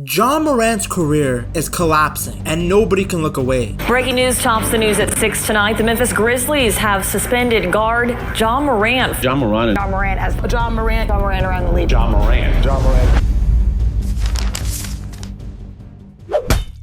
Ja Morant's career is collapsing, and nobody can look away. Breaking news tops the news at 6 tonight. The Memphis Grizzlies have suspended guard Ja Morant. Ja Morant. Ja Morant as Ja Morant around the league. Ja Morant. Ja Morant.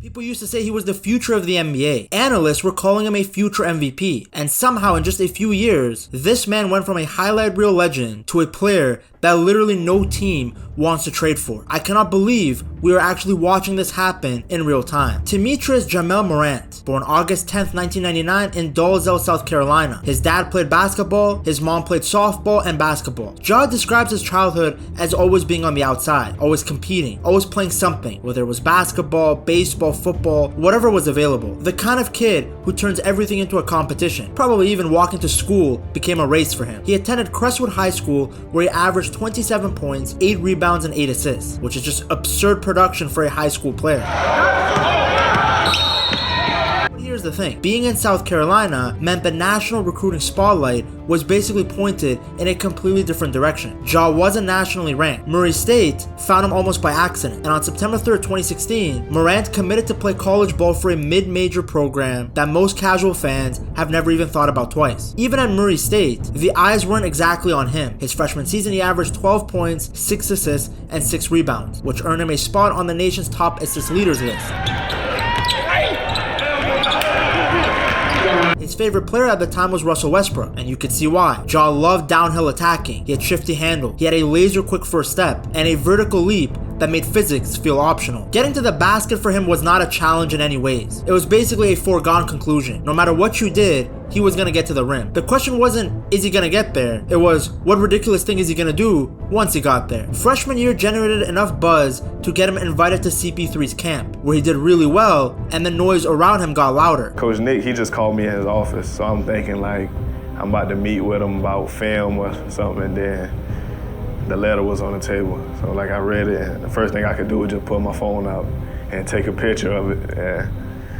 People used to say he was the future of the NBA. Analysts were calling him a future MVP. And somehow in just a few years, this man went from a highlight reel legend to a player that literally no team wants to trade for. I cannot believe we are actually watching this happen in real time. Demetrius Jamel Morant, born August 10th, 1999 in Dalzell, South Carolina. His dad played basketball, his mom played softball and basketball. Ja describes his childhood as always being on the outside, always competing, always playing something, whether it was basketball, baseball, football, whatever was available. The kind of kid who turns everything into a competition. Probably even walking to school became a race for him. He attended Crestwood High School where he averaged 27 points, 8 rebounds, and 8 assists, which is just absurd production for a high school player. Here's the thing, being in South Carolina meant the national recruiting spotlight was basically pointed in a completely different direction. Ja wasn't nationally ranked. Murray State found him almost by accident, and on September 3rd, 2016, Morant committed to play college ball for a mid-major program that most casual fans have never even thought about twice. Even at Murray State, the eyes weren't exactly on him. His freshman season, he averaged 12 points, 6 assists, and 6 rebounds, which earned him a spot on the nation's top assist leaders list. His favorite player at the time was Russell Westbrook, and you could see why. Ja loved downhill attacking, he had shifty handle, he had a laser quick first step, and a vertical leap that made physics feel optional. Getting to the basket for him was not a challenge in any ways. It was basically a foregone conclusion. No matter what you did, he was gonna get to the rim. The question wasn't, is he gonna get there? It was, what ridiculous thing is he gonna do once he got there? Freshman year generated enough buzz to get him invited to CP3's camp, where he did really well, and the noise around him got louder. Coach Nick, he just called me in his office, so I'm thinking like, I'm about to meet with him about film or something, and then the letter was on the table. So like I read it, and the first thing I could do was just pull my phone out and take a picture of it. Yeah.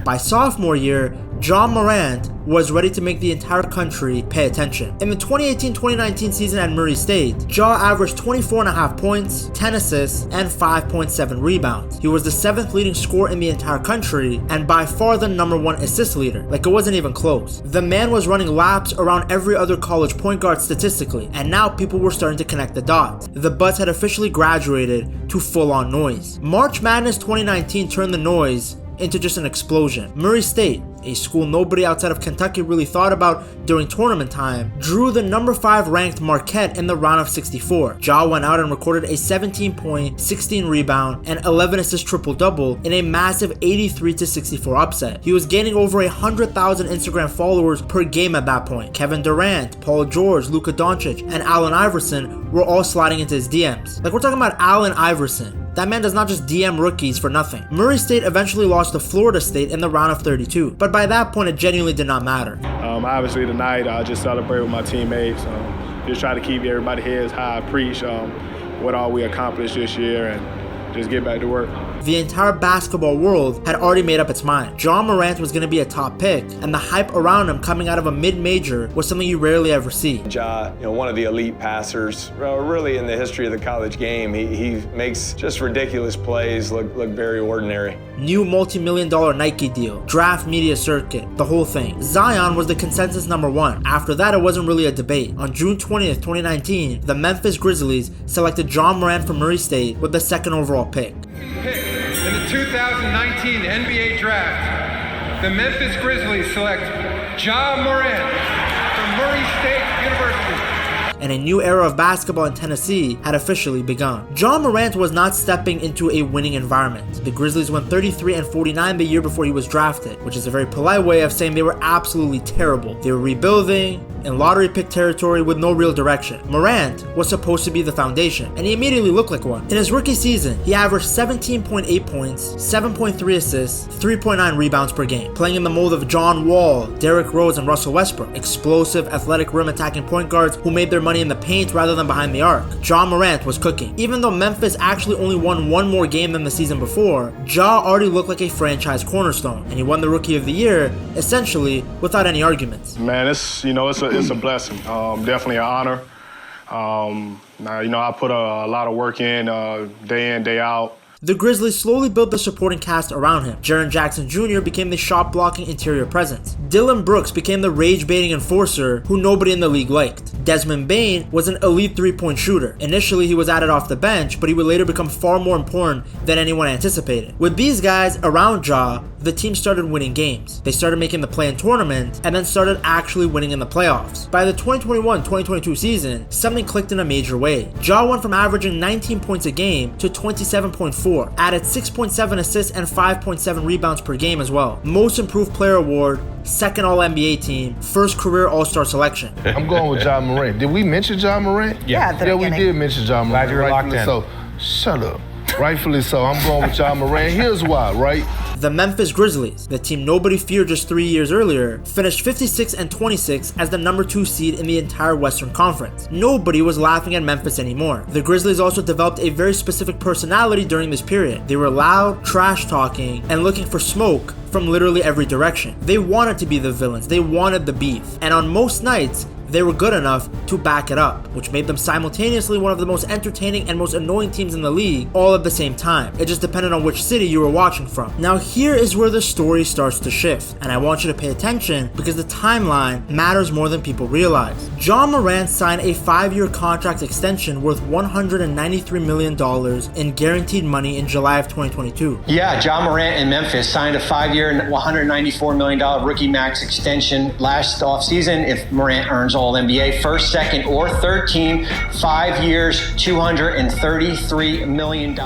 By sophomore year, Ja Morant was ready to make the entire country pay attention. In the 2018-2019 season at Murray State, Ja averaged 24.5 points, 10 assists, and 5.7 rebounds. He was the 7th leading scorer in the entire country, and by far the #1 assist leader. Like, it wasn't even close. The man was running laps around every other college point guard statistically, and now people were starting to connect the dots. The Bucks had officially graduated to full-on noise. March Madness 2019 turned the noise into just an explosion. Murray State, a school nobody outside of Kentucky really thought about during tournament time, drew the #5 ranked Marquette in the round of 64. Ja went out and recorded a 17-point, 16 rebound, and 11 assist triple-double in a massive 83-64 upset. He was gaining over 100,000 Instagram followers per game at that point. Kevin Durant, Paul George, Luka Doncic, and Allen Iverson were all sliding into his DMs. Like, we're talking about Allen Iverson. That man does not just DM rookies for nothing. Murray State eventually lost to Florida State in the round of 32, but by that point it genuinely did not matter. Obviously tonight I just celebrate with my teammates, just try to keep everybody's heads high, preach what all we accomplished this year, and just get back to work. The entire basketball world had already made up its mind. Ja Morant was going to be a top pick, and the hype around him coming out of a mid-major was something you rarely ever see. Ja, one of the elite passers, really in the history of the college game. He makes just ridiculous plays look very ordinary. New multi-million-dollar Nike deal, draft media circuit, the whole thing. Zion was the consensus #1. After that, it wasn't really a debate. On June 20th, 2019, the Memphis Grizzlies selected Ja Morant from Murray State with the 2nd overall pick. In the 2019 NBA Draft, the Memphis Grizzlies select Ja Morant from Murray State University. And a new era of basketball in Tennessee had officially begun. Ja Morant was not stepping into a winning environment. The Grizzlies went 33-49 the year before he was drafted, which is a very polite way of saying they were absolutely terrible. They were rebuilding in lottery pick territory with no real direction. Morant was supposed to be the foundation, and he immediately looked like one. In his rookie season, he averaged 17.8 points, 7.3 assists, 3.9 rebounds per game, playing in the mold of John Wall, Derrick Rose, and Russell Westbrook, explosive, athletic rim attacking point guards who made their money in the paint rather than behind the arc. Ja Morant was cooking. Even though Memphis actually only won one more game than the season before, Ja already looked like a franchise cornerstone, and he won the Rookie of the Year, essentially, without any arguments. Man, it's a blessing. Definitely an honor. I put a lot of work in, day out. The Grizzlies slowly built the supporting cast around him. Jaren Jackson Jr. became the shot-blocking interior presence. Dillon became the rage-baiting enforcer who nobody in the league liked. Desmond Bane was an elite three-point shooter. Initially, he was added off the bench, but he would later become far more important than anyone anticipated. With these guys around Ja, the team started winning games. They started making the play-in tournament, and then started actually winning in the playoffs. By the 2021-2022 season, something clicked in a major way. Ja went from averaging 19 points a game to 27.4, added 6.7 assists and 5.7 rebounds per game as well. Most Improved Player Award, second All-NBA team, first career All-Star selection. I'm going with Ja Morant. Did we mention Ja Morant? Yeah, we did mention Ja Morant. Glad you were locked in. So, shut up. Rightfully so. I'm going with Ja Morant. Here's why, right? The Memphis Grizzlies, the team nobody feared just 3 years earlier, finished 56-26 as the number 2 seed in the entire Western Conference. Nobody was laughing at Memphis anymore. The Grizzlies also developed a very specific personality during this period. They were loud, trash-talking, and looking for smoke from literally every direction. They wanted to be the villains. They wanted the beef. And on most nights, they were good enough to back it up, which made them simultaneously one of the most entertaining and most annoying teams in the league all at the same time. It just depended on which city you were watching from. Now here is where the story starts to shift, and I want you to pay attention because the timeline matters more than people realize. Ja Morant signed a 5-year contract extension worth $193 million in guaranteed money in July of 2022. Yeah, Ja Morant in Memphis signed a 5-year, $194 million rookie max extension last offseason if Morant earns All-NBA, first, second, or third team, 5 years, $233 million.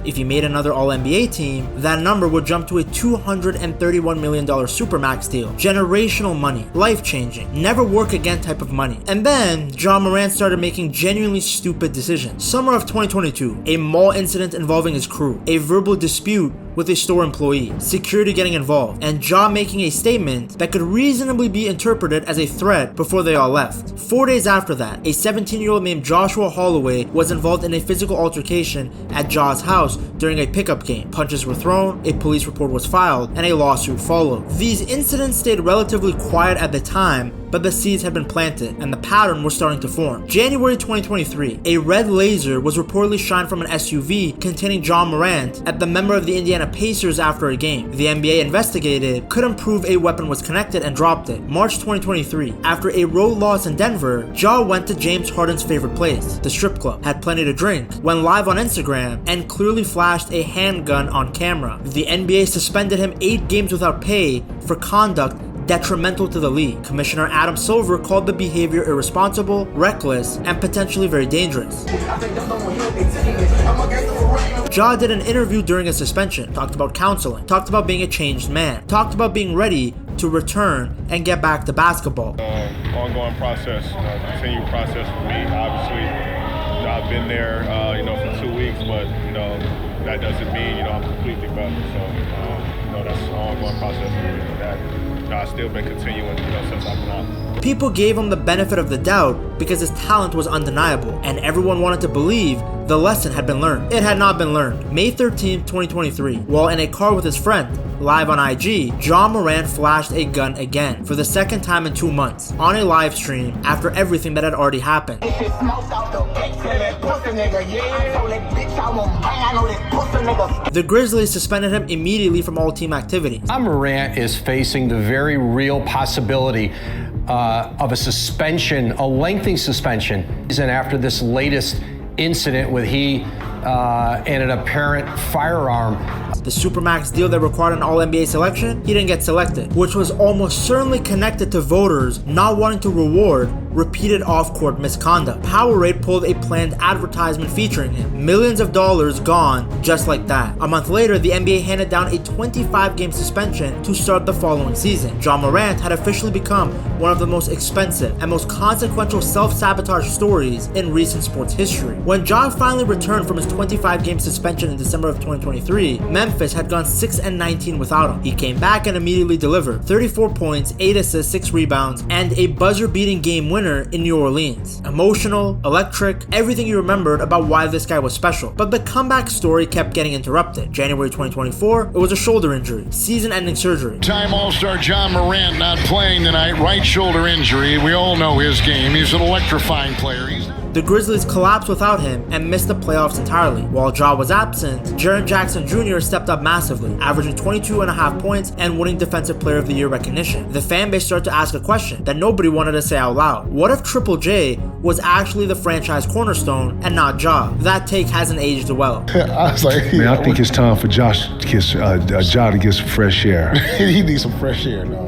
If he made another All-NBA team, that number would jump to a $231 million Supermax deal. Generational money, life-changing, never work again type of money. And then, Ja Morant started making genuinely stupid decisions. Summer of 2022, a mall incident involving his crew, a verbal dispute with a store employee, security getting involved, and Ja making a statement that could reasonably be interpreted as a threat before they all left. 4 days after that, a 17-year-old named Joshua Holloway was involved in a physical altercation at Ja's house during a pickup game. Punches were thrown, a police report was filed, and a lawsuit followed. These incidents stayed relatively quiet at the time, but the seeds had been planted and the pattern was starting to form. January 2023, a red laser was reportedly shined from an SUV containing Ja Morant at the member of the Indiana Pacers after a game. The NBA investigated, couldn't prove a weapon was connected, and dropped it. March 2023, after a road loss in Denver, Ja went to James Harden's favorite place, the strip club, had plenty to drink, went live on Instagram, and clearly flashed a handgun on camera. The NBA suspended him 8 games without pay for conduct detrimental to the league. Commissioner Adam Silver called the behavior irresponsible, reckless, and potentially very dangerous. Ja did an interview during his suspension, talked about counseling, talked about being a changed man, talked about being ready to return and get back to basketball. Ongoing process, continued process for me. Obviously, I've been there, for 2 weeks, but that doesn't mean I'm completely better. So, that's an ongoing process for me. That I've still been continuing, since I've been out. People gave him the benefit of the doubt because his talent was undeniable, and everyone wanted to believe the lesson had been learned. It had not been learned. May 13, 2023, while in a car with his friend, live on IG, Ja Morant flashed a gun again, for the second time in 2 months, on a live stream after everything that had already happened. The Grizzlies suspended him immediately from all team activities. Ja Morant is facing the very real possibility of a suspension, a lengthy suspension, and after this latest incident with he and an apparent firearm. The Supermax deal that required an All-NBA selection, he didn't get selected, which was almost certainly connected to voters not wanting to reward repeated off-court misconduct. Powerade pulled a planned advertisement featuring him. Millions of dollars gone just like that. A month later, the NBA handed down a 25-game suspension to start the following season. Ja Morant had officially become one of the most expensive and most consequential self-sabotage stories in recent sports history. When Ja finally returned from his 25-game suspension in December of 2023, Memphis had gone 6-19 without him. He came back and immediately delivered 34 points, 8 assists, 6 rebounds, and a buzzer-beating game winner in New Orleans. Emotional, electric, everything you remembered about why this guy was special. But the comeback story kept getting interrupted. January 2024, it was a shoulder injury, season-ending surgery. Time All-Star Ja Morant not playing tonight, right shoulder injury. We all know his game. He's an electrifying player. The Grizzlies collapsed without him and missed the playoffs entirely. While Ja was absent, Jaren Jackson Jr. stepped up massively, averaging 22.5 points and winning Defensive Player of the Year recognition. The fan base started to ask a question that nobody wanted to say out loud. What if Triple J was actually the franchise cornerstone and not Ja? That take hasn't aged well. I was like, Man, I think it's time for Ja to get some fresh air. he needs some fresh air, dog.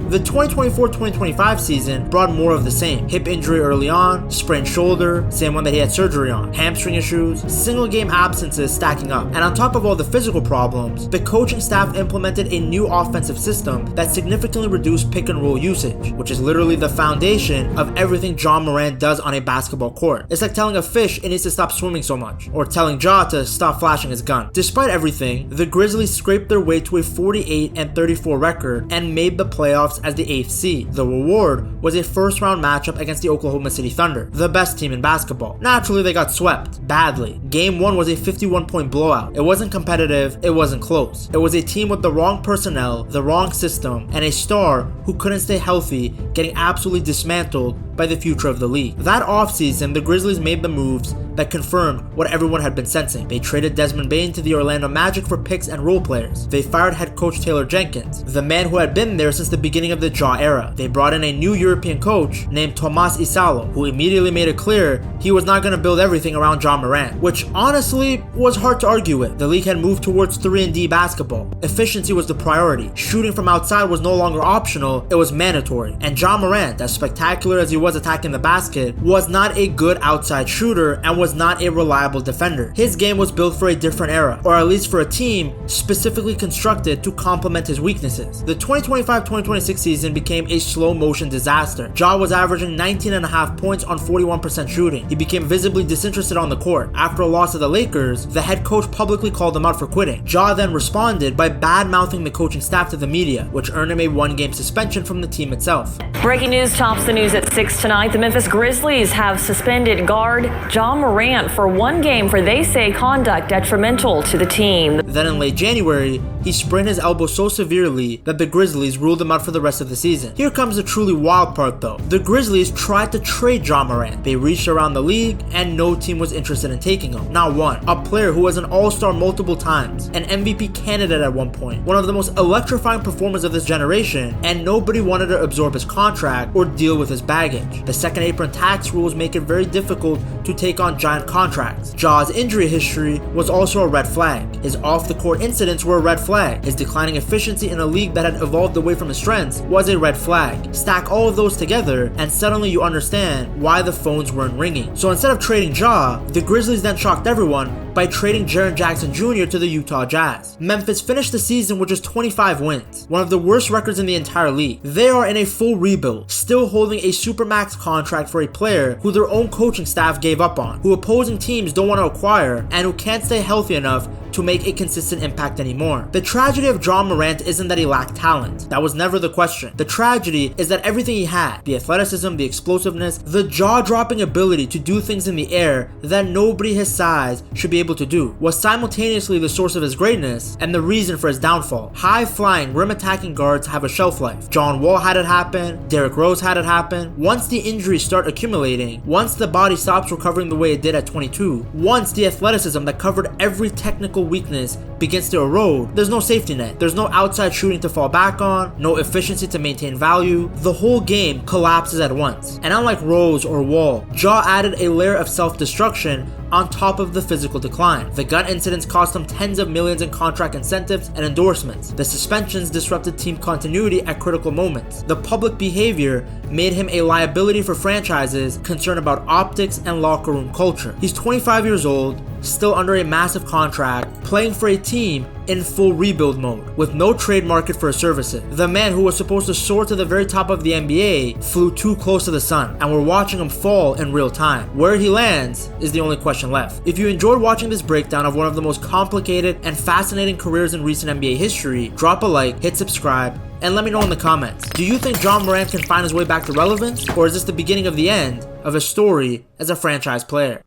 The 2024-2025 season brought more of the same. Hip injury early on, sprained shoulder, same one that he had surgery on, hamstring issues, single game absences stacking up. And on top of all the physical problems, the coaching staff implemented a new offensive system that significantly reduced pick and roll usage, which is literally the foundation of everything Ja Morant does on a basketball court. It's like telling a fish it needs to stop swimming so much, or telling Ja to stop flashing his gun. Despite everything, the Grizzlies scraped their way to a 48-34 record and made the playoffs as the 8th seed. The reward was a first round matchup against the Oklahoma City Thunder, the best team in basketball. Naturally, they got swept badly. Game 1 was a 51-point blowout. It wasn't competitive, it wasn't close. It was a team with the wrong personnel, the wrong system, and a star who couldn't stay healthy, getting absolutely dismantled by the future of the league. That offseason, the Grizzlies made the moves that confirmed what everyone had been sensing. They traded Desmond Bane to the Orlando Magic for picks and role players. They fired head coach Taylor Jenkins, the man who had been there since the beginning of the Ja era. They brought in a new European coach named Tomas Isalo, who immediately made it clear he was not going to build everything around Ja Morant, which honestly was hard to argue with. The league had moved towards 3-and-D basketball. Efficiency was the priority. Shooting from outside was no longer optional, it was mandatory. And Ja Morant, as spectacular as he was attacking the basket, was not a good outside shooter and was not a reliable defender. His game was built for a different era, or at least for a team specifically constructed to complement his weaknesses. The 2025-2026 season became a slow motion disaster. Ja was averaging 19.5 points on 41% shooting. He became visibly disinterested on the court. After a loss to the Lakers, the head coach publicly called him out for quitting. Ja then responded by bad-mouthing the coaching staff to the media, which earned him a 1-game suspension from the team itself. Breaking news tops the news at 6 tonight. The Memphis Grizzlies have suspended guard Ja Morant for 1 game for, they say, conduct detrimental to the team. Then in late January, he sprained his elbow so severely that the Grizzlies ruled him out for the rest of the season. Here comes the truly wild part though. The Grizzlies tried to trade Ja Morant. They reached around the league and no team was interested in taking him. Not one. A player who was an all-star multiple times, an MVP candidate at one point, one of the most electrifying performers of this generation, and nobody wanted to absorb his contract or deal with his baggage. The second apron tax rules make it very difficult to take on giant contracts. Ja's injury history was also a red flag. His off-the-court incidents were a red flag. His declining efficiency in a league that had evolved away from his strengths was a red flag. Stack all of those together and suddenly you understand why the phones weren't ringing. So instead of trading Ja, the Grizzlies then shocked everyone by trading Jaren Jackson Jr. to the Utah Jazz. Memphis finished the season with just 25 wins, one of the worst records in the entire league. They are in a full rebuild, still holding a supermax contract for a player who their own coaching staff gave up on, who opposing teams don't want to acquire, and who can't stay healthy enough to make a consistent impact anymore. The tragedy of Ja Morant isn't that he lacked talent. That was never the question. The tragedy is that everything he had, the athleticism, the explosiveness, the jaw-dropping ability to do things in the air that nobody his size should be able to do, was simultaneously the source of his greatness and the reason for his downfall. High-flying, rim-attacking guards have a shelf life. John Wall had it happen. Derrick Rose had it happen. Once the injuries start accumulating, once the body stops recovering the way it did at 22, once the athleticism that covered every technical weakness begins to erode, there's no safety net. There's no outside shooting to fall back on, no efficiency to maintain value. The whole game collapses at once. And unlike Rose or Wall, Ja added a layer of self-destruction on top of the physical decline. The gun incidents cost him tens of millions in contract incentives and endorsements. The suspensions disrupted team continuity at critical moments. The public behavior made him a liability for franchises concerned about optics and locker room culture. He's 25 years old, still under a massive contract, playing for a team in full rebuild mode, with no trade market for his services. The man who was supposed to soar to the very top of the NBA flew too close to the sun, and we're watching him fall in real time. Where he lands is the only question left. If you enjoyed watching this breakdown of one of the most complicated and fascinating careers in recent NBA history, drop a like, hit subscribe, and let me know in the comments. Do you think Ja Morant can find his way back to relevance, or is this the beginning of the end of his story as a franchise player?